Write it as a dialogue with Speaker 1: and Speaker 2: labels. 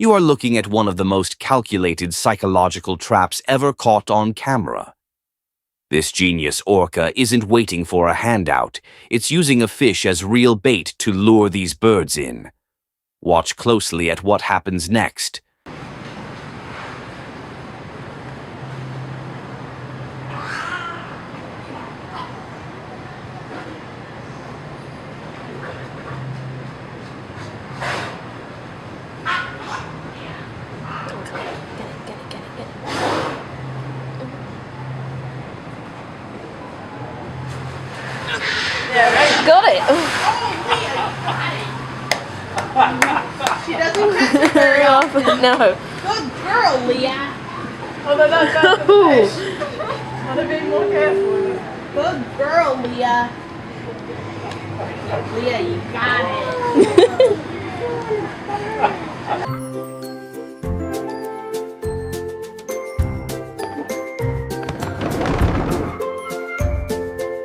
Speaker 1: You are looking at one of the most calculated psychological traps ever caught on camera. This genius orca isn't waiting for a handout. It's using a fish as real bait to lure these birds in. Watch closely at what happens next.
Speaker 2: Got it!
Speaker 3: She doesn't catch it very often.
Speaker 2: No.
Speaker 3: Good girl, Leah.
Speaker 4: Oh, no, that's not the fish. Gotta be more careful.
Speaker 3: Good girl, Leah. Leah, you got it.